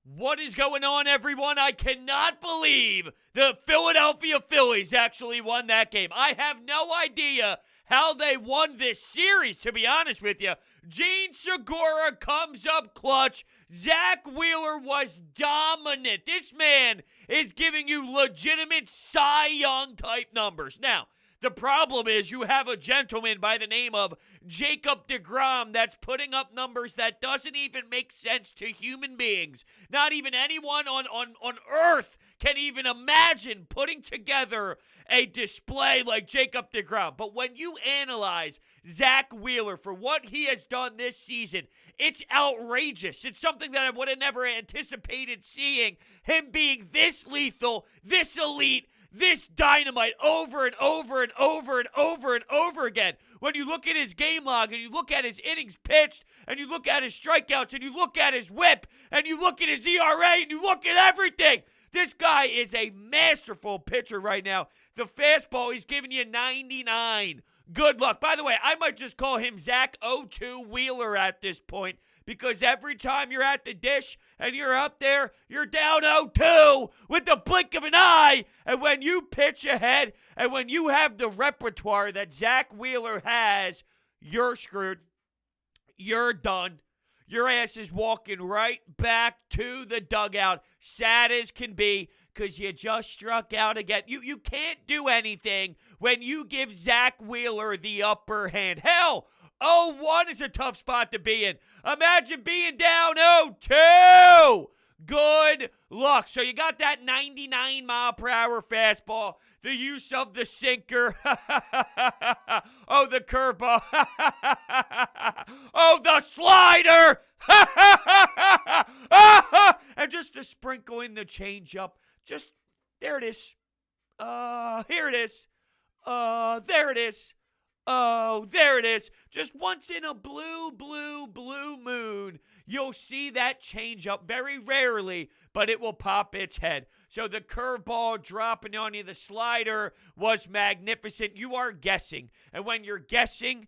What is going on, everyone? I cannot believe the Philadelphia Phillies actually won that game. I have no idea how they won this series, to be honest with you. Jean Segura comes up clutch. Zack Wheeler was dominant. This man is giving you legitimate Cy Young type numbers. Now, the problem is you have a gentleman by the name of Jacob deGrom that's putting up numbers that doesn't even make sense to human beings. Not even anyone on earth can even imagine putting together a display like Jacob deGrom. But when you analyze Zack Wheeler for what he has done this season, it's outrageous. It's something that I would have never anticipated seeing, him being this lethal, this elite, this dynamite over and over and over and over and over again. When you look at his game log and you look at his innings pitched and you look at his strikeouts and you look at his whip and you look at his ERA and you look at everything, this guy is a masterful pitcher right now. The fastball, he's giving you 99. Good luck. By the way, I might just call him Zack 02 Wheeler at this point, because every time you're at the dish and you're up there, you're down 0-2 with the blink of an eye. And when you pitch ahead and when you have the repertoire that Zack Wheeler has, you're screwed. You're done. Your ass is walking right back to the dugout, sad as can be, because you just struck out again. You can't do anything when you give Zack Wheeler the upper hand. Hell, 0-1 is a tough spot to be in. Imagine being down 0-2. Good luck. So you got that 99-mile-per-hour fastball, the use of the sinker. Oh, the curveball. Oh, the slider. And just to sprinkle in the changeup. Just, there it is. Here it is. There it is. Oh, there it is. Just once in a blue moon, you'll see that change up. Very rarely, but it will pop its head. So the curveball dropping on you, the slider was magnificent. You are guessing. And when you're guessing,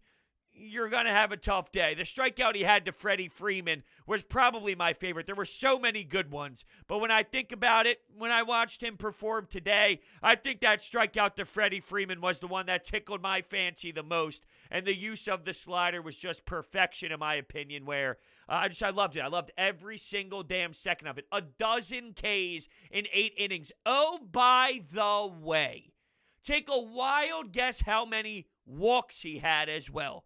you're going to have a tough day. The strikeout he had to Freddie Freeman was probably my favorite. There were so many good ones. But when I think about it, when I watched him perform today, I think that strikeout to Freddie Freeman was the one that tickled my fancy the most. And the use of the slider was just perfection, in my opinion, where I loved it. I loved every single damn second of it. 12 Ks in 8 innings. Oh, by the way, take a wild guess how many walks he had as well.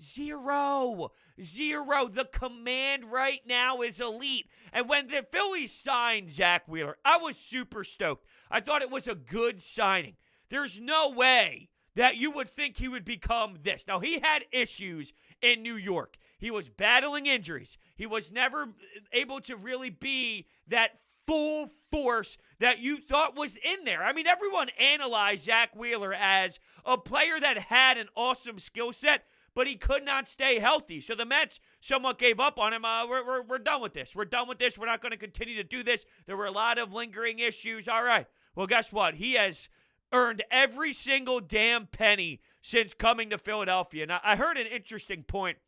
Zero. The command right now is elite. And when the Phillies signed Zack Wheeler, I was super stoked. I thought it was a good signing. There's no way that you would think he would become this. Now, he had issues in New York. He was battling injuries. He was never able to really be that full force that you thought was in there. I mean, everyone analyzed Zack Wheeler as a player that had an awesome skill set, but he could not stay healthy. So the Mets somewhat gave up on him. We're done with this. We're done with this. We're not going to continue to do this. There were a lot of lingering issues. All right. Well, guess what? He has earned every single damn penny since coming to Philadelphia. Now, I heard an interesting point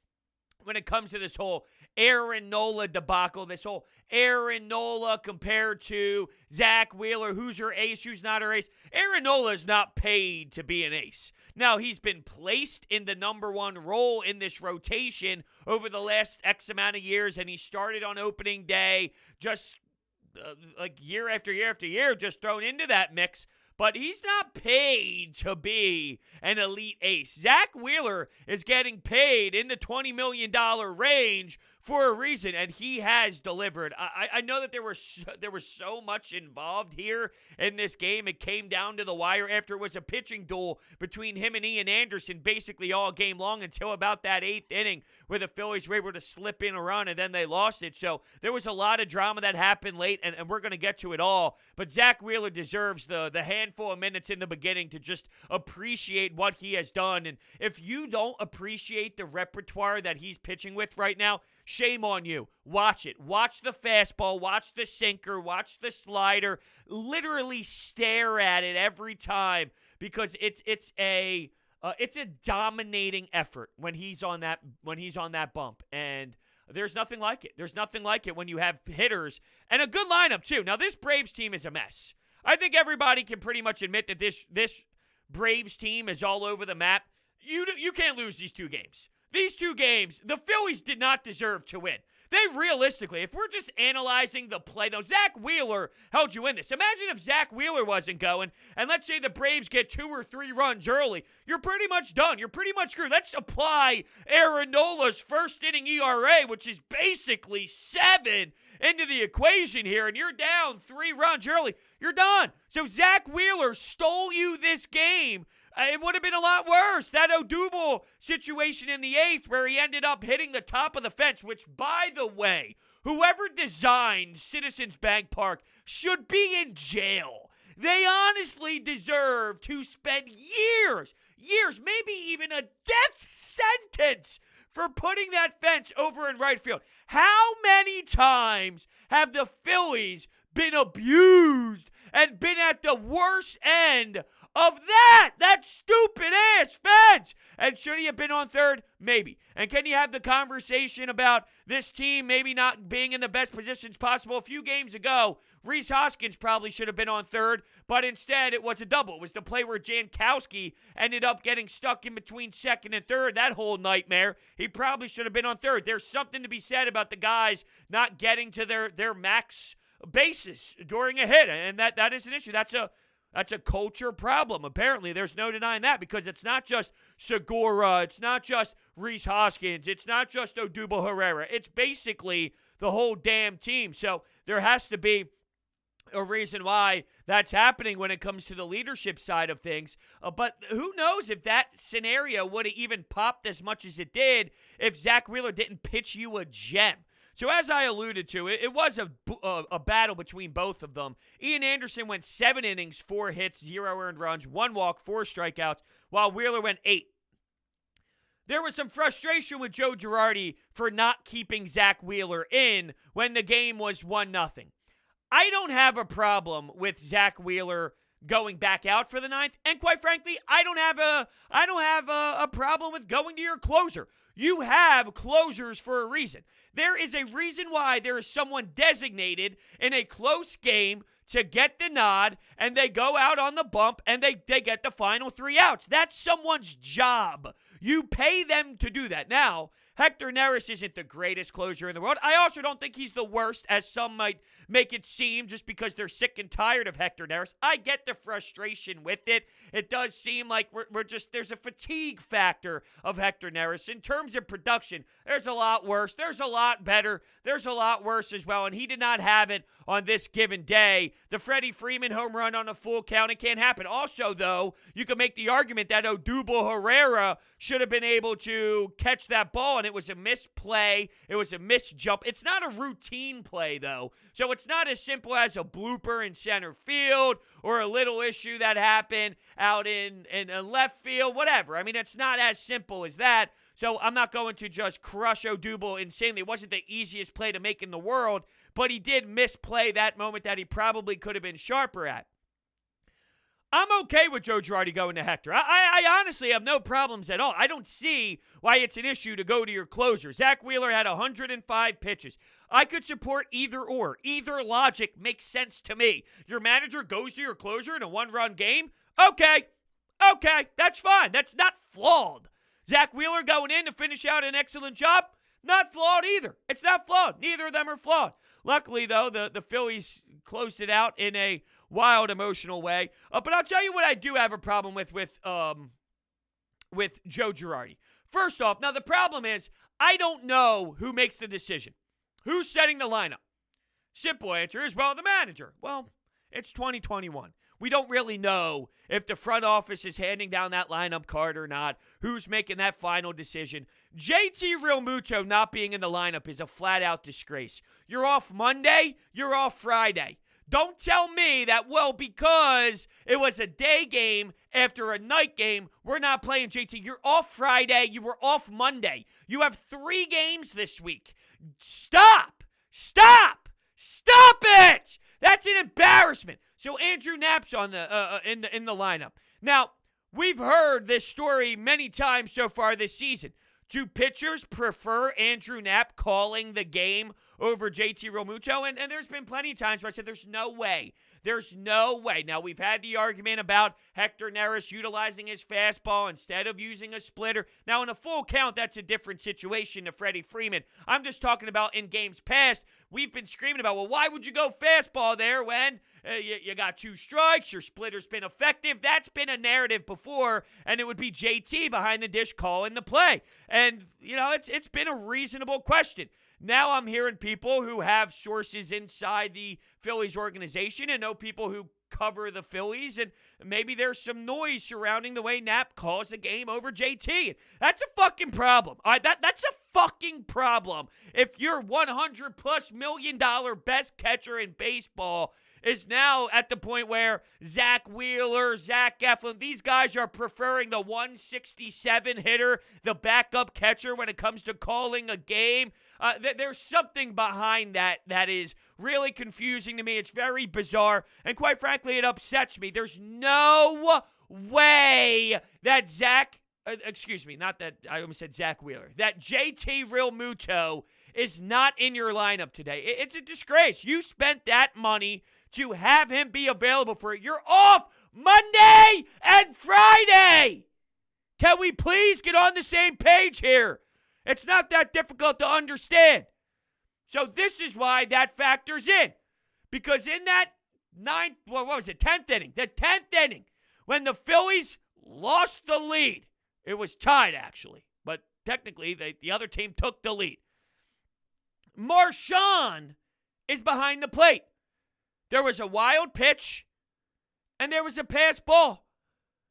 when it comes to this whole Aaron Nola debacle, this whole Aaron Nola compared to Zack Wheeler, who's your ace, who's not our ace. Aaron Nola is not paid to be an ace. Now, he's been placed in the number one role in this rotation over the last X amount of years, and he started on opening day just like year after year after year, just thrown into that mix. But he's not paid to be an elite ace. Zack Wheeler is getting paid in the $20 million range for a reason, and he has delivered. I know that there was so much involved here in this game. It came down to the wire after it was a pitching duel between him and Ian Anderson basically all game long until about that 8th inning where the Phillies were able to slip in a run, and then they lost it. So there was a lot of drama that happened late, and we're going to get to it all. But Zack Wheeler deserves the handful of minutes in the beginning to just appreciate what he has done. And if you don't appreciate the repertoire that he's pitching with right now, shame on you. Watch it. Watch the fastball. Watch the sinker. Watch the slider. Literally stare at it every time, because it's a dominating effort when he's on that bump. And There's nothing like it. There's nothing like it when you have hitters and a good lineup, too. Now, this Braves team is a mess. I think everybody can pretty much admit that this Braves team is all over the map. You can't lose these 2 games. These 2 games, the Phillies did not deserve to win. They realistically, if we're just analyzing the play, now Zack Wheeler held you in this. Imagine if Zack Wheeler wasn't going, and let's say the Braves get 2 or 3 runs early. You're pretty much done. You're pretty much screwed. Let's apply Aaron Nola's first inning ERA, which is basically 7, into the equation here, and you're down 3 runs early. You're done. So Zack Wheeler stole you this game. It would have been a lot worse. That Odubel situation in the 8th where he ended up hitting the top of the fence, which, by the way, whoever designed Citizens Bank Park should be in jail. They honestly deserve to spend years, maybe even a death sentence for putting that fence over in right field. How many times have the Phillies been abused and been at the worst end of that stupid-ass fence? And should he have been on third? Maybe. And can you have the conversation about this team maybe not being in the best positions possible? A few games ago, Rhys Hoskins probably should have been on third, but instead it was a double. It was the play where Jankowski ended up getting stuck in between second and third. That whole nightmare. He probably should have been on third. There's something to be said about the guys not getting to their max basis during a hit, and that is an issue. That's a culture problem. Apparently, there's no denying that, because it's not just Segura, it's not just Rhys Hoskins, it's not just Odubel Herrera. It's basically the whole damn team. So there has to be a reason why that's happening when it comes to the leadership side of things. But who knows if that scenario would have even popped as much as it did if Zack Wheeler didn't pitch you a gem. So as I alluded to, it was a battle between both of them. Ian Anderson went 7 innings, 4 hits, 0 earned runs, 1 walk, 4 strikeouts, while Wheeler went 8. There was some frustration with Joe Girardi for not keeping Zack Wheeler in when the game was 1-0. I don't have a problem with Zack Wheeler going back out for the 9th, and quite frankly, I don't have a problem with going to your closer. You have closers for a reason. There is a reason why there is someone designated in a close game to get the nod, and they go out on the bump, and they get the final 3 outs. That's someone's job. You pay them to do that. Now, Hector Neris isn't the greatest closer in the world. I also don't think he's the worst, as some might make it seem, just because they're sick and tired of Hector Neris. I get the frustration with it. It does seem like there's a fatigue factor of Hector Neris. In terms of production, there's a lot worse. There's a lot better. There's a lot worse as well, and he did not have it on this given day. The Freddie Freeman home run on a full count, it can't happen. Also, though, you can make the argument that Odubel Herrera should have been able to catch that ball, and it was a misplay. It was a missed jump. It's not a routine play, though, so it's not as simple as a blooper in center field or a little issue that happened out in left field, whatever. I mean, it's not as simple as that. So I'm not going to just crush Odubel insanely. It wasn't the easiest play to make in the world, but he did misplay that moment that he probably could have been sharper at. I'm okay with Joe Girardi going to Hector. I honestly have no problems at all. I don't see why it's an issue to go to your closer. Zack Wheeler had 105 pitches. I could support either or. Either logic makes sense to me. Your manager goes to your closer in a 1-run game? Okay, that's fine. That's not flawed. Zack Wheeler going in to finish out an excellent job? Not flawed either. It's not flawed. Neither of them are flawed. Luckily, though, the Phillies closed it out in a wild, emotional way. But I'll tell you what I do have a problem with Joe Girardi. First off, now the problem is I don't know who makes the decision. Who's setting the lineup? Simple answer is, well, the manager. Well, it's 2021. We don't really know if the front office is handing down that lineup card or not, who's making that final decision. JT Realmuto not being in the lineup is a flat-out disgrace. You're off Monday, you're off Friday. Don't tell me that, well, because it was a day game after a night game, we're not playing JT. You're off Friday, you were off Monday. You have 3 games this week. Stop it! That's an embarrassment. So Andrew Knapp's on the in the lineup. Now, we've heard this story many times so far this season. Do pitchers prefer Andrew Knapp calling the game over JT Realmuto? And there's been plenty of times where I said there's no way. There's no way. Now, we've had the argument about Hector Neris utilizing his fastball instead of using a splitter. Now, in a full count, that's a different situation to Freddie Freeman. I'm just talking about in games past, we've been screaming about, well, why would you go fastball there when you got 2 strikes, your splitter's been effective? That's been a narrative before, and it would be JT behind the dish calling the play. And, it's been a reasonable question. Now I'm hearing people who have sources inside the Phillies organization and know people who cover the Phillies, and maybe there's some noise surrounding the way Knapp calls the game over JT. That's a fucking problem. All right, that's a fucking problem. If your $100+ million best catcher in baseball is now at the point where Zack Wheeler, Zach Eflin, these guys are preferring the 167 hitter, the backup catcher when it comes to calling a game. There's something behind that is really confusing to me. It's very bizarre, and quite frankly, it upsets me. There's no way that Zack JT Realmuto is not in your lineup today. It's a disgrace. You spent that money to have him be available for it. You're off Monday and Friday. Can we please get on the same page here? It's not that difficult to understand. So this is why that factors in. Because in that 10th inning, the 10th inning, when the Phillies lost the lead, it was tied actually, but technically the other team took the lead. Marchand is behind the plate. There was a wild pitch, and there was a pass ball.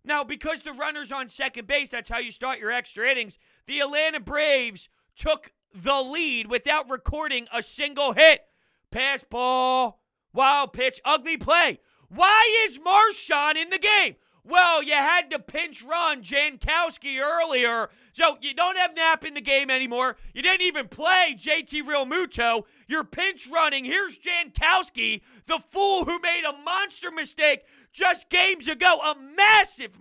Now, because the runner's on second base, that's how you start your extra innings, the Atlanta Braves took the lead without recording a single hit. Pass ball, wild pitch, ugly play. Why is Marchand in the game? Well, you had to pinch run Jankowski earlier, so you don't have Knapp in the game anymore. You didn't even play JT Realmuto. You're pinch running. Here's Jankowski, the fool who made a monster mistake just games ago. A massive,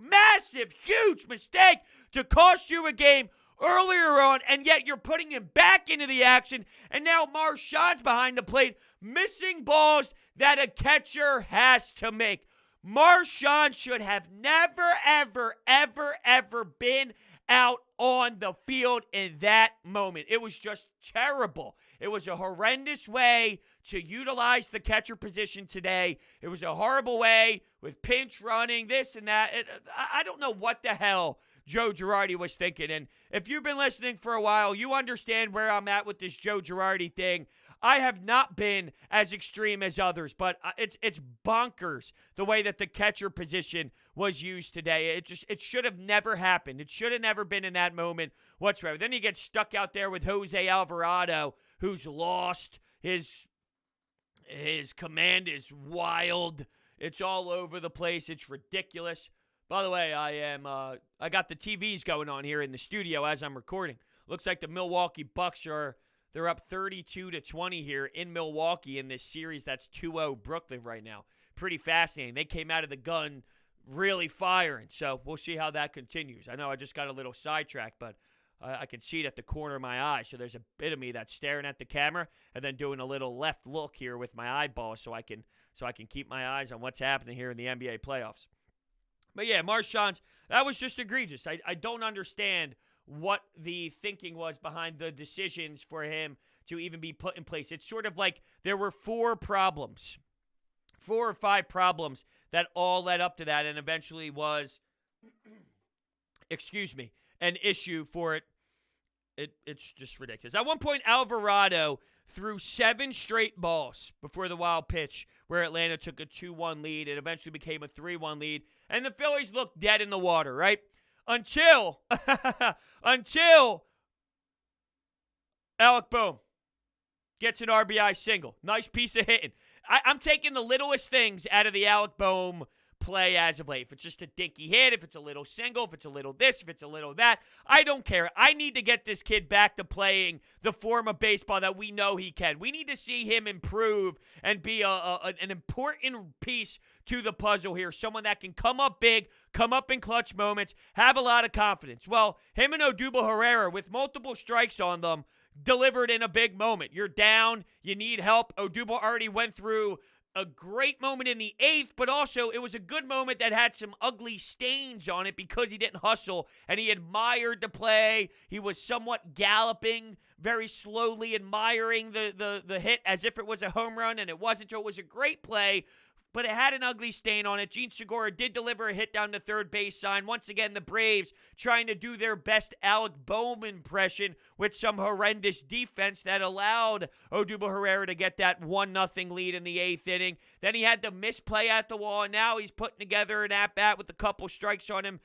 huge mistake to cost you a game earlier on, and yet you're putting him back into the action, and now Marchand's behind the plate, missing balls that a catcher has to make. Marchand should have never, ever been out on the field in that moment. It was just terrible. It was a horrendous way to utilize the catcher position today. It was a horrible way with pinch running, this and that. I don't know what the hell Joe Girardi was thinking. And if you've been listening for a while, you understand where I'm at with this Joe Girardi thing. I have not been as extreme as others, but it's bonkers the way that the catcher position was used today. It should have never happened. It should have never been in that moment whatsoever. Then you get stuck out there with Jose Alvarado, who's lost. His command is wild. It's all over the place. It's ridiculous. By the way, I got the TVs going on here in the studio as I'm recording. Looks like the Milwaukee Bucks they're up 32-20 here in Milwaukee in this series. That's 2-0 Brooklyn right now. Pretty fascinating. They came out of the gun really firing, so we'll see how that continues. I know I just got a little sidetracked, but I can see it at the corner of my eye. So there's a bit of me that's staring at the camera and then doing a little left look here with my eyeball so I can keep my eyes on what's happening here in the NBA playoffs. But yeah, Marchand, that was just egregious. I don't understand what the thinking was behind the decisions for him to even be put in place. It's sort of like there were 4 or 5 problems that all led up to that and eventually was, an issue for it. It's just ridiculous. At one point, Alvarado threw 7 straight balls before the wild pitch where Atlanta took a 2-1 lead. It eventually became a 3-1 lead, and the Phillies looked dead in the water, right? Until Alec Bohm gets an RBI single. Nice piece of hitting. I'm taking the littlest things out of the Alec Bohm play as of late. If it's just a dinky hit, if it's a little single, if it's a little this, if it's a little that, I don't care. I need to get this kid back to playing the form of baseball that we know he can. We need to see him improve and be an important piece to the puzzle here. Someone that can come up big, come up in clutch moments, have a lot of confidence. Well, him and Odubel Herrera, with multiple strikes on them, delivered in a big moment. You're down. You need help. Odubel already went through a great moment in the 8th, but also it was a good moment that had some ugly stains on it because he didn't hustle and he admired the play. He was somewhat galloping very slowly, admiring the hit as if it was a home run, and it wasn't. So it was a great play, but it had an ugly stain on it. Jean Segura did deliver a hit down the third base sign. Once again, the Braves trying to do their best Alec Bohm impression with some horrendous defense that allowed Odubel Herrera to get that 1-0 lead in the 8th inning. Then he had the misplay at the wall, and now he's putting together an at-bat with a couple strikes on him,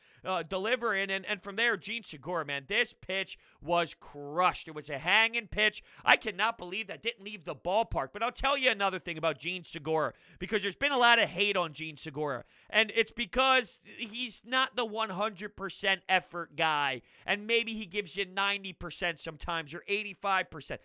delivering. And from there, Jean Segura, man, this pitch was crushed. It was a hanging pitch. I cannot believe that didn't leave the ballpark. But I'll tell you another thing about Jean Segura, because there's been a lot of hate on Jean Segura, and it's because he's not the 100% effort guy, and maybe he gives you 90% sometimes or 85%.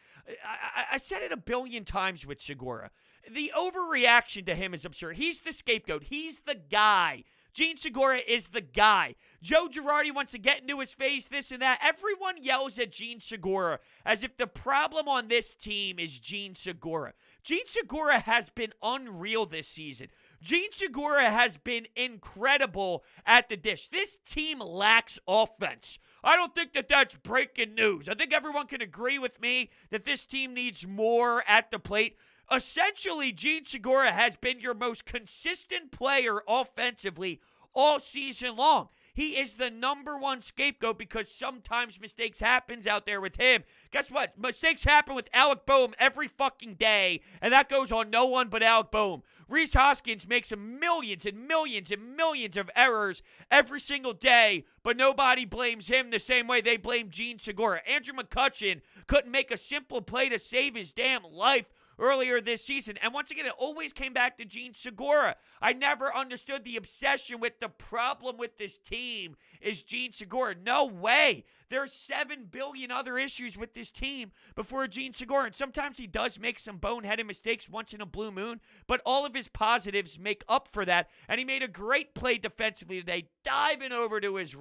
I said it a billion times with Segura. The overreaction to him is absurd. He's the scapegoat. He's the guy. Jean Segura is the guy. Joe Girardi wants to get into his face, this and that. Everyone yells at Jean Segura as if the problem on this team is Jean Segura. Jean Segura has been unreal this season. Jean Segura has been incredible at the dish. This team lacks offense. I don't think that that's breaking news. I think everyone can agree with me that this team needs more at the plate. Essentially, Jean Segura has been your most consistent player offensively all season long. He is the number one scapegoat because sometimes mistakes happens out there with him. Guess what? Mistakes happen with Alec Bohm every fucking day, and that goes on no one but Alec Bohm. Rhys Hoskins makes millions and millions and millions of errors every single day, but nobody blames him the same way they blame Jean Segura. Andrew McCutchen couldn't make a simple play to save his damn life earlier this season. And once again, it always came back to Jean Segura. I never understood the obsession with the problem with this team is Jean Segura. No way. There's 7 billion other issues with this team before Jean Segura. And sometimes he does make some boneheaded mistakes once in a blue moon, but all of his positives make up for that. And he made a great play defensively today, diving over to his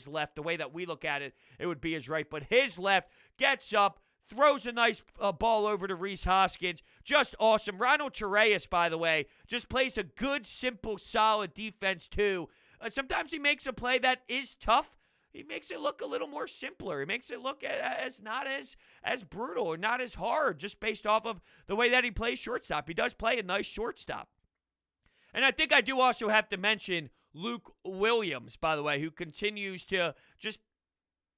left. The way that we look at it, it would be his right, but his left, gets up, throws a nice ball over to Rhys Hoskins. Just awesome. Ronald Torreyes, by the way, just plays a good, simple, solid defense, too. Sometimes he makes a play that is tough. He makes it look a little more simpler. He makes it look as not as brutal or not as hard, just based off of the way that he plays shortstop. He does play a nice shortstop. And I think I do also have to mention Luke Williams, by the way, who continues to just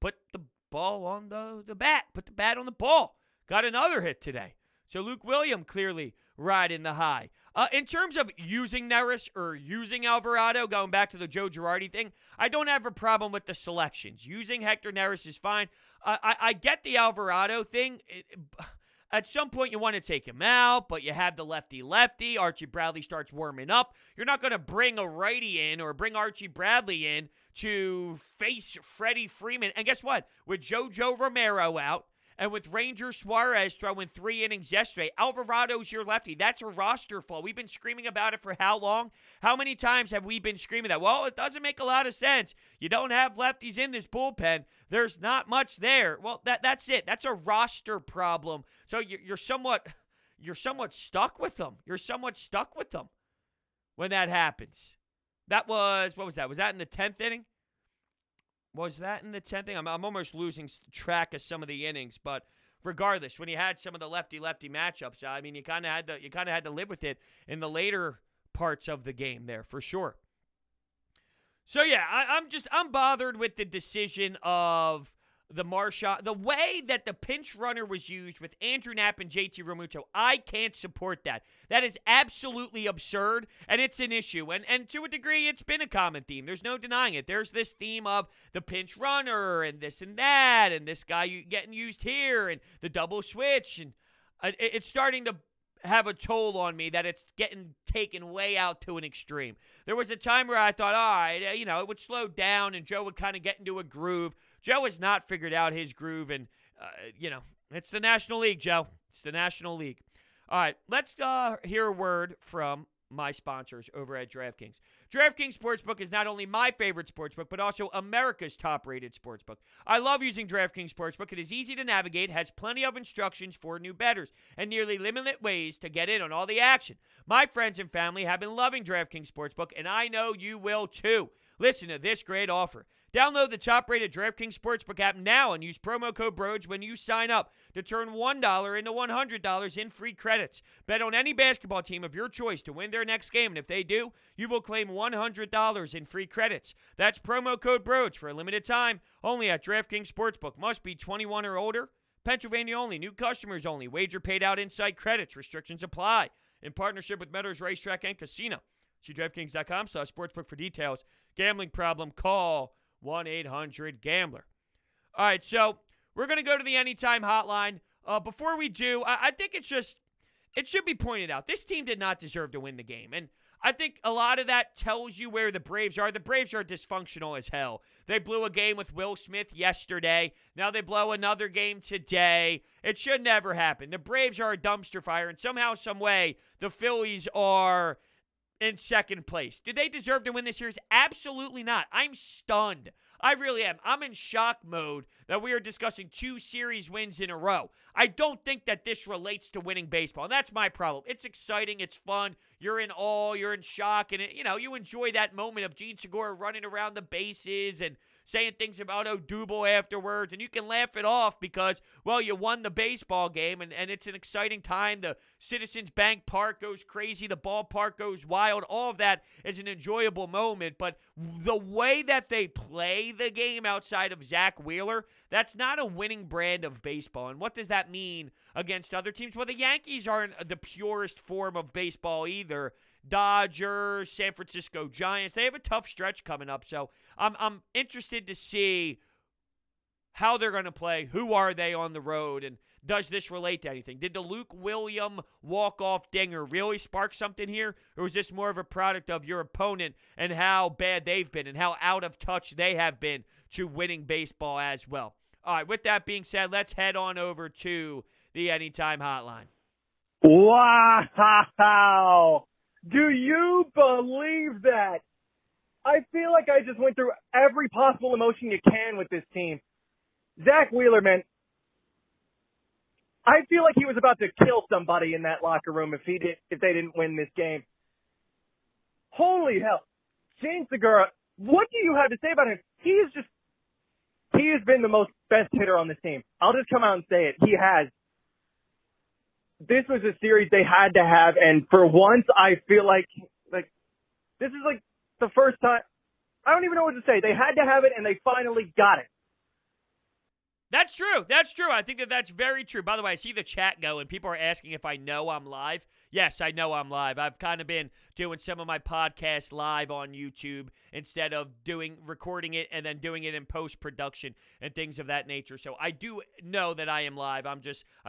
put the ball on the bat. Put the bat on the ball. Got another hit today. So Luke Williams clearly riding the high. In terms of using Neris or using Alvarado, going back to the Joe Girardi thing, I don't have a problem with the selections. Using Hector Neris is fine. I get the Alvarado thing. At some point, you want to take him out, but you have the lefty-lefty. Archie Bradley starts warming up. You're not going to bring a righty in or bring Archie Bradley in to face Freddie Freeman. And guess what? With JoJo Romero out and with Ranger Suarez throwing 3 innings yesterday, Alvarado's your lefty. That's a roster flaw. We've been screaming about it for how long? How many times have we been screaming that? Well, it doesn't make a lot of sense. You don't have lefties in this bullpen. There's not much there. Well, that's it. That's a roster problem. So you're somewhat stuck with them. You're somewhat stuck with them when that happens. What was that? Was that in the 10th inning? Was that in the 10th inning? I'm almost losing track of some of the innings, but regardless, when you had some of the lefty-lefty matchups, I mean, you kind of had to live with it in the later parts of the game there for sure. So yeah, I'm bothered with the decision of the Marchand, the way that the pinch runner was used with Andrew Knapp and JT Realmuto. I can't support that. That is absolutely absurd, and it's an issue. And to a degree, it's been a common theme. There's no denying it. There's this theme of the pinch runner and this and that, and this guy getting used here, and the double switch, and it's starting to have a toll on me that it's getting taken way out to an extreme. There was a time where I thought, all right, it would slow down and Joe would kind of get into a groove. Joe has not figured out his groove, and, it's the National League, Joe. It's the National League. All right, let's hear a word from my sponsors over at DraftKings. DraftKings Sportsbook is not only my favorite sportsbook, but also America's top-rated sportsbook. I love using DraftKings Sportsbook. It is easy to navigate, has plenty of instructions for new bettors, and nearly limitless ways to get in on all the action. My friends and family have been loving DraftKings Sportsbook, and I know you will too. Listen to this great offer. Download the top-rated DraftKings Sportsbook app now and use promo code Brodes when you sign up to turn $1 into $100 in free credits. Bet on any basketball team of your choice to win their next game, and if they do, you will claim $100 in free credits. That's promo code Brodes for a limited time, only at DraftKings Sportsbook. Must be 21 or older. Pennsylvania only. New customers only. Wager paid out inside credits. Restrictions apply. In partnership with Meadows Racetrack and Casino. See DraftKings.com/sportsbook for details. Gambling problem? Call 1-800-GAMBLER. All right, so we're going to go to the Anytime Hotline. Before we do, I think it should be pointed out, this team did not deserve to win the game. And I think a lot of that tells you where the Braves are. The Braves are dysfunctional as hell. They blew a game with Will Smith yesterday. Now they blow another game today. It should never happen. The Braves are a dumpster fire, and somehow, some way, the Phillies are in second place. Do they deserve to win this series? Absolutely not. I'm stunned. I really am. I'm in shock mode that we are discussing 2 series wins in a row. I don't think that this relates to winning baseball, and that's my problem. It's exciting. It's fun. You're in awe. You're in shock, and you enjoy that moment of Jean Segura running around the bases and saying things about Odubel afterwards, and you can laugh it off because, well, you won the baseball game, and it's an exciting time. The Citizens Bank Park goes crazy. The ballpark goes wild. All of that is an enjoyable moment, but the way that they play the game outside of Zack Wheeler, that's not a winning brand of baseball. And what does that mean against other teams? Well, the Yankees aren't the purest form of baseball either. Dodgers, San Francisco Giants, they have a tough stretch coming up. So I'm interested to see how they're going to play. Who are they on the road? And does this relate to anything? Did the Luke William walk-off dinger really spark something here? Or was this more of a product of your opponent and how bad they've been and how out of touch they have been to winning baseball as well? All right, with that being said, let's head on over to the Anytime Hotline. Wow! Do you believe that? I feel like I just went through every possible emotion you can with this team. Zack Wheeler, man, I feel like he was about to kill somebody in that locker room if they didn't win this game. Holy hell. Jean Segura, what do you have to say about him? He has been the best hitter on this team. I'll just come out and say it. He has. This was a series they had to have, and for once, I feel like this is like the first time. I don't even know what to say. They had to have it, and they finally got it. That's true. That's true. I think that's very true. By the way, I see the chat going. People are asking if I know I'm live. Yes, I know I'm live. I've kind of been doing some of my podcasts live on YouTube instead of recording it and then doing it in post-production and things of that nature. So I do know that I am live. I'm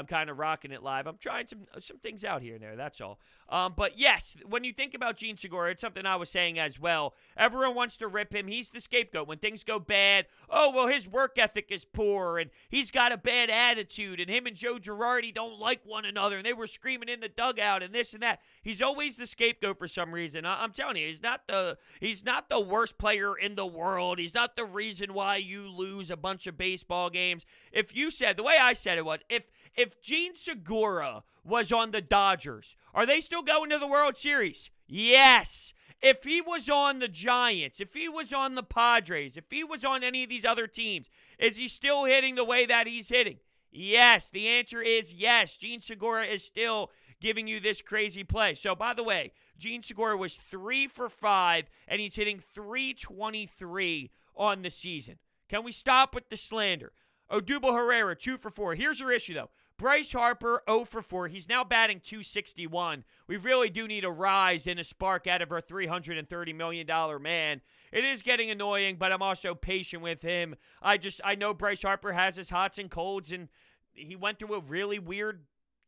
kind of rocking it live. I'm trying some things out here and there. That's all. But yes, when you think about Jean Segura, it's something I was saying as well. Everyone wants to rip him. He's the scapegoat. When things go bad, oh, well, his work ethic is poor and he's got a bad attitude and him and Joe Girardi don't like one another and they were screaming in the dugout and this and that. He's always the scapegoat for some reason. I'm telling you, he's not the worst player in the world. He's not the reason why you lose a bunch of baseball games. If you said, the way I said it was, if Jean Segura was on the Dodgers, are they still going to the World Series? Yes. If he was on the Giants, if he was on the Padres, if he was on any of these other teams, is he still hitting the way that he's hitting? Yes. The answer is yes. Jean Segura is still giving you this crazy play. So, by the way, Jean Segura was 3 for 5, and he's hitting .323 on the season. Can we stop with the slander? Odubel Herrera, 2 for 4. Here's your issue, though. Bryce Harper, 0 for 4. He's now batting .261. We really do need a rise and a spark out of our $330 million man. It is getting annoying, but I'm also patient with him. I know Bryce Harper has his hots and colds, and he went through a really weird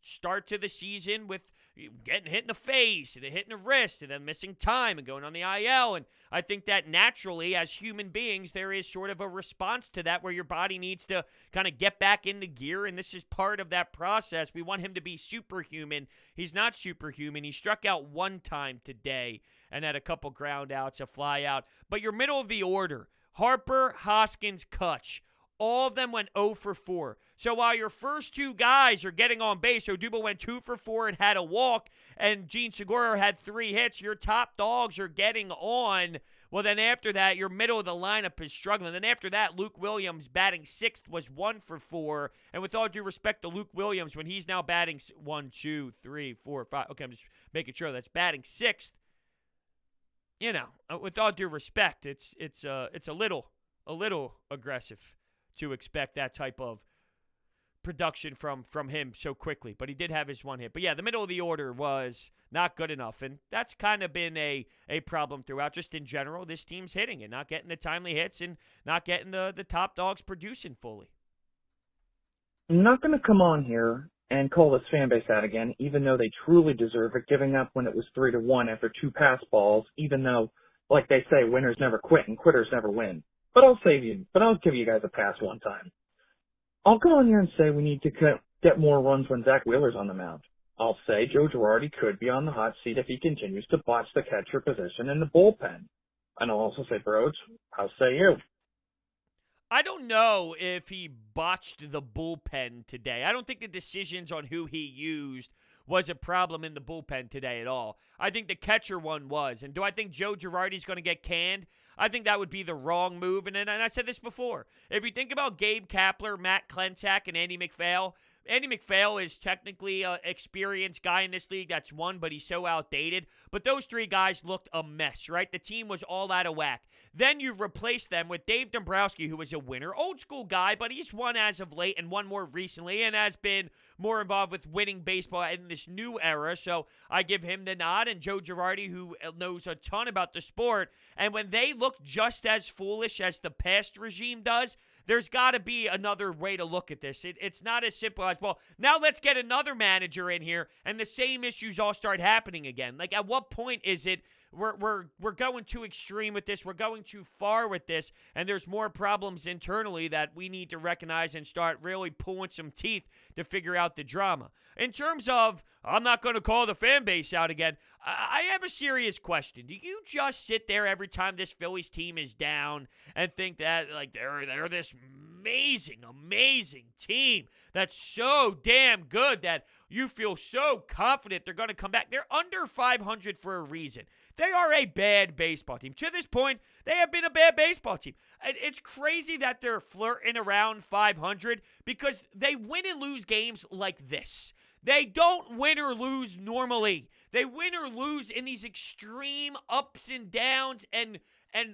start to the season with getting hit in the face and hit in the wrist and then missing time and going on the IL. And I think that naturally, as human beings, there is sort of a response to that where your body needs to kind of get back into gear, and this is part of that process. We want him to be superhuman. He's not superhuman. He struck out one time today and had a couple ground outs, a fly out. But your middle of the order, Harper, Hoskins, Kutch, all of them went 0 for 4. So while your first two guys are getting on base, Odubel went 2 for 4 and had a walk, and Jean Segura had 3 hits, your top dogs are getting on. Well, then after that, your middle of the lineup is struggling. Then after that, Luke Williams batting 6th was 1 for 4. And with all due respect to Luke Williams, when he's now batting 1, 2, 3, 4, 5. Okay, I'm just making sure that's batting 6th. You know, with all due respect, it's a little aggressive to expect that type of production from him so quickly. But he did have his one hit. But yeah, the middle of the order was not good enough. And that's kind of been a problem throughout. Just in general, this team's hitting and not getting the timely hits and not getting the top dogs producing fully. I'm not going to come on here and call this fan base out again, even though they truly deserve it, giving up when it was 3-1 after 2 pass balls, even though, like they say, winners never quit and quitters never win. But I'll give you guys a pass one time. I'll go on here and say we need to get more runs when Zack Wheeler's on the mound. I'll say Joe Girardi could be on the hot seat if he continues to botch the catcher position in the bullpen. And I'll also say, Brodes, how say you? I don't know if he botched the bullpen today. I don't think the decisions on who he used was a problem in the bullpen today at all. I think the catcher one was. And do I think Joe Girardi's going to get canned? I think that would be the wrong move. And I said this before. If you think about Gabe Kapler, Matt Klentak, and Andy McPhail, Andy McPhail is technically an experienced guy in this league. That's one, but he's so outdated. But those 3 guys looked a mess, right? The team was all out of whack. Then you replace them with Dave Dombrowski, who was a winner. Old school guy, but he's won as of late and won more recently and has been more involved with winning baseball in this new era. So I give him the nod. And Joe Girardi, who knows a ton about the sport. And when they look just as foolish as the past regime does, there's got to be another way to look at this. It's not as simple as, well, now let's get another manager in here and the same issues all start happening again. Like, at what point is it we're going too extreme with this, we're going too far with this, and there's more problems internally that we need to recognize and start really pulling some teeth to figure out the drama. In terms of, I'm not going to call the fan base out again, I have a serious question. Do you just sit there every time this Phillies team is down and think that, like, they're this amazing team that's so damn good that you feel so confident they're going to come back? They're under 500 for a reason. They are a bad baseball team. To this point, they have been a bad baseball team. It's crazy that they're flirting around 500 because they win and lose games like this. They don't win or lose normally. They win or lose in these extreme ups and downs and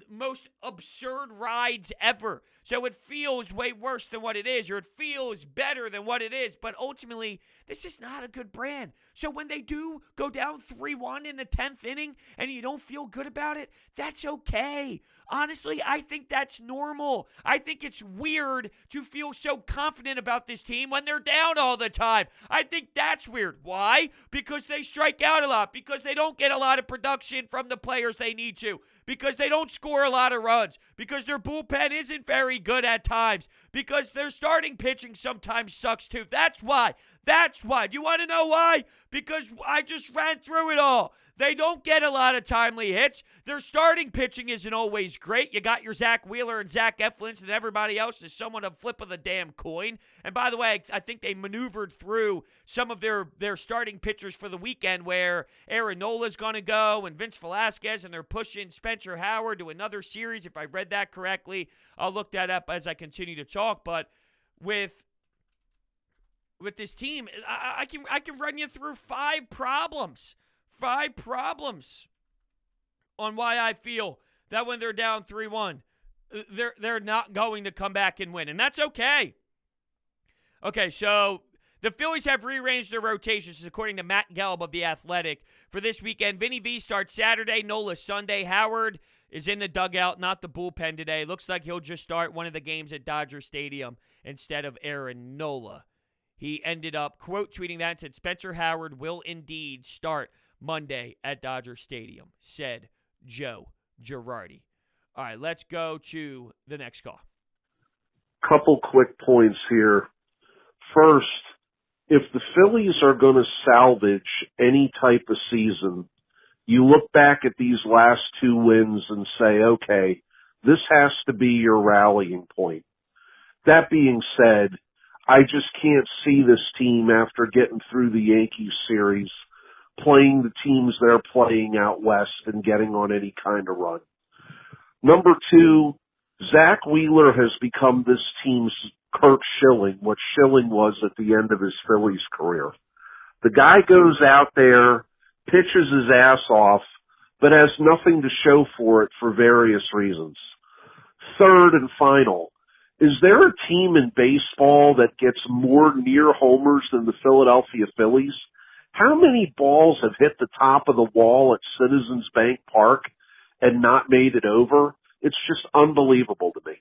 most absurd rides ever. So it feels way worse than what it is, or it feels better than what it is. But ultimately, this is not a good brand. So when they do go down 3-1 in the 10th inning and you don't feel good about it, that's okay. Honestly, I think that's normal. I think it's weird to feel so confident about this team when they're down all the time. I think that's weird. Why? Because they strike out a lot. Because they don't get a lot of production from the players they need to. Because they don't score a lot of runs. Because their bullpen isn't very good at times. Because their starting pitching sometimes sucks too. That's why. That's why. Do you want to know why? Because I just ran through it all. They don't get a lot of timely hits. Their starting pitching isn't always great. You got your Zack Wheeler and Zach Eflin, and everybody else is somewhat a flip of the damn coin. And by the way, I think they maneuvered through some of their starting pitchers for the weekend where Aaron Nola's going to go and Vince Velasquez, and they're pushing Spencer Howard to another series, if I read that correctly. I'll look that up as I continue to talk. But with this team, I can run you through 5 problems. 5 problems on why I feel that when they're down 3-1, they're not going to come back and win. And that's okay. Okay, so the Phillies have rearranged their rotations, according to Matt Gelb of The Athletic. For this weekend, Vinny V starts Saturday, Nola Sunday. Howard is in the dugout, not the bullpen today. Looks like he'll just start one of the games at Dodger Stadium instead of Aaron Nola. he ended up quote tweeting that and said, Spencer Howard will indeed start Monday at Dodger Stadium, said Joe Girardi. All right, let's go to the next call. Couple quick points here. First, if the Phillies are going to salvage any type of season, you look back at these last 2 wins and say, okay, this has to be your rallying point. That being said, I just can't see this team after getting through the Yankees series, playing the teams they're playing out west and getting on any kind of run. Number 2, Zack Wheeler has become this team's Kurt Schilling, what Schilling was at the end of his Phillies career. The guy goes out there, pitches his ass off, but has nothing to show for it for various reasons. Third and final, is there a team in baseball that gets more near homers than the Philadelphia Phillies? How many balls have hit the top of the wall at Citizens Bank Park and not made it over? It's just unbelievable to me.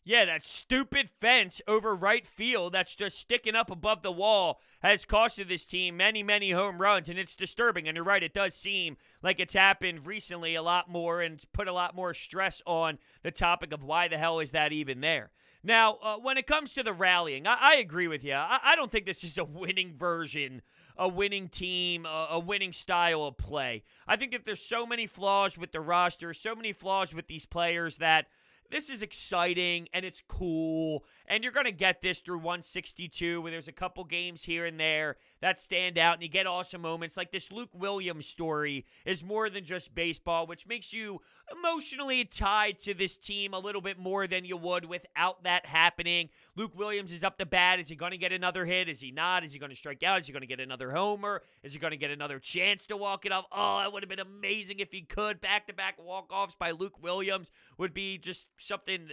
Yeah, that stupid fence over right field that's just sticking up above the wall has costed this team many, many home runs, and it's disturbing. And you're right, it does seem like it's happened recently a lot more and put a lot more stress on the topic of why the hell is that even there. Now, when it comes to the rallying, I agree with you. I don't think this is a winning version, a winning team, a winning style of play. I think that there's so many flaws with the roster, so many flaws with these players that this is exciting and it's cool, and you're going to get this through 162 where there's a couple games here and there that stand out and you get awesome moments. Like this Luke Williams story is more than just baseball, which makes you emotionally tied to this team a little bit more than you would without that happening. Luke Williams is up to bat. Is he going to get another hit? Is he not? Is he going to strike out? Is he going to get another homer? Is he going to get another chance to walk it off? Oh, that would have been amazing if he could. Back-to-back walk-offs by Luke Williams would be just something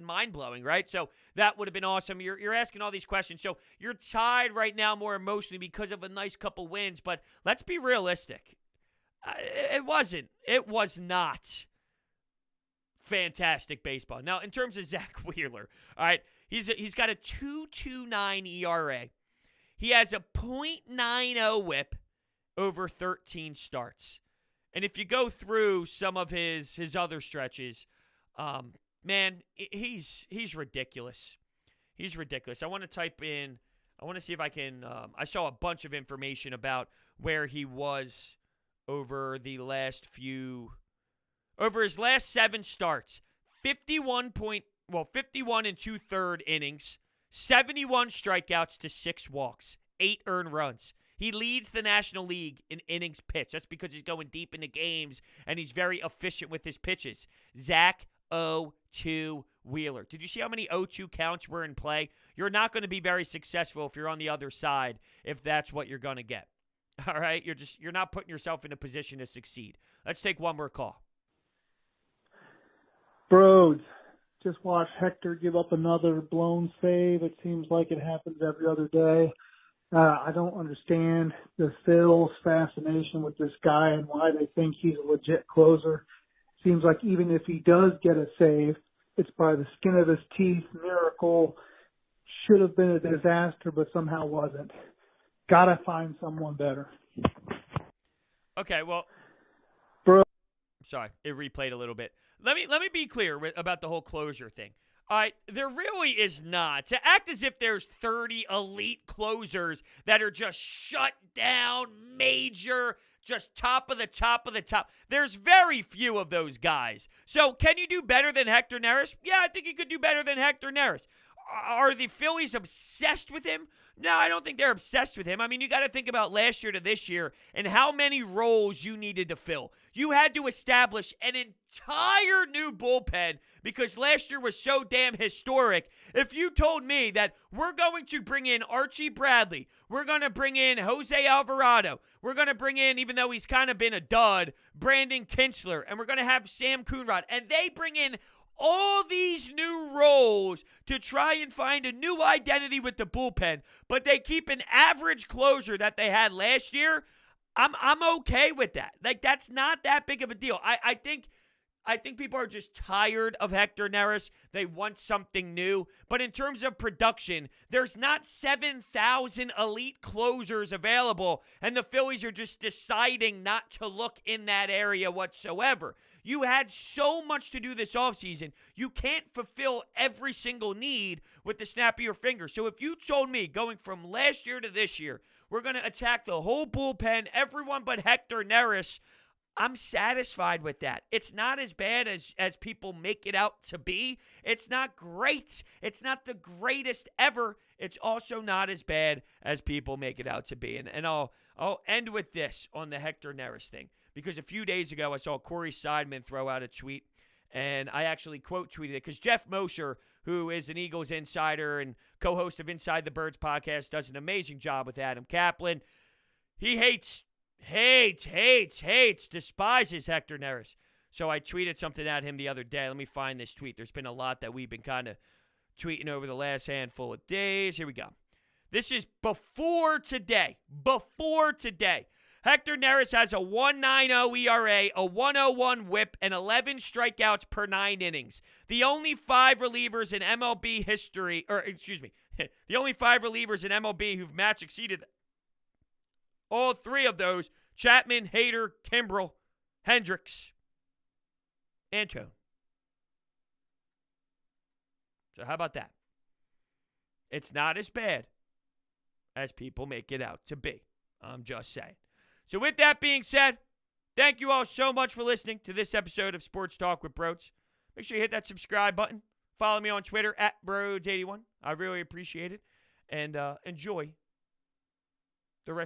mind-blowing, right? So that would have been awesome. You're asking all these questions. So you're tied right now more emotionally because of a nice couple wins, but let's be realistic. It was not fantastic baseball. Now, in terms of Zack Wheeler, all right, he's got a 2.29 ERA. He has a .90 whip over 13 starts. And if you go through some of his other stretches, man, he's ridiculous. He's ridiculous. I want to see if I can, I saw a bunch of information about where he was over his last 7 starts. 51 and 2/3 innings, 71 strikeouts to 6 walks, 8 earned runs. He leads the National League in innings pitched. That's because he's going deep into games, and he's very efficient with his pitches. Zack 0-2 Wheeler. Did you see how many 0-2 counts were in play? You're not going to be very successful if you're on the other side, if that's what you're going to get. All right? You're not putting yourself in a position to succeed. Let's take one more call. Brodes, just watch Hector give up another blown save. It seems like it happens every other day. I don't understand the Phil's fascination with this guy and why they think he's a legit closer. Seems like even if he does get a save, it's by the skin of his teeth, miracle. Should have been a disaster, but somehow wasn't. Gotta find someone better. Okay, well, sorry, it replayed a little bit. Let me be clear about the whole closure thing. All right, there really is not. To act as if there's 30 elite closers that are just shut down, major, just top of the top. There's very few of those guys. So can you do better than Hector Neris? Yeah, I think you could do better than Hector Neris. Are the Phillies obsessed with him? No, I don't think they're obsessed with him. I mean, you got to think about last year to this year and how many roles you needed to fill. You had to establish an entire new bullpen because last year was so damn historic. If you told me that we're going to bring in Archie Bradley, we're going to bring in Jose Alvarado, we're going to bring in, even though he's kind of been a dud, Brandon Kintzler, and we're going to have Sam Coonrod, and they bring in all these new roles to try and find a new identity with the bullpen, but they keep an average closer that they had last year. I'm okay with that. Like, that's not that big of a deal. I think I think people are just tired of Hector Neris. They want something new. But in terms of production, there's not 7,000 elite closers available, and the Phillies are just deciding not to look in that area whatsoever. You had so much to do this offseason. You can't fulfill every single need with the snap of your finger. So if you told me going from last year to this year, we're going to attack the whole bullpen, everyone but Hector Neris, I'm satisfied with that. It's not as bad as people make it out to be. It's not great. It's not the greatest ever. It's also not as bad as people make it out to be. And I'll end with this on the Hector Neris thing, because a few days ago I saw Corey Seidman throw out a tweet, and I actually quote tweeted it because Jeff Mosher, who is an Eagles insider and co-host of Inside the Birds podcast, does an amazing job with Adam Kaplan. He despises Hector Neris. So I tweeted something at him the other day. Let me find this tweet. There's been a lot that we've been kind of tweeting over the last handful of days. Here we go. This is before today. Hector Neris has a 1.90 ERA, a 1.01 whip, and 11 strikeouts per 9 innings. The only 5 relievers in MLB history, the only 5 relievers in MLB who've match exceeded all 3 of those: Chapman, Hader, Kimbrel, Hendricks, Antone. So how about that? It's not as bad as people make it out to be. I'm just saying. So with that being said, thank you all so much for listening to this episode of Sports Talk with Brodes. Make sure you hit that subscribe button. Follow me on Twitter at Brodes81. I really appreciate it. And enjoy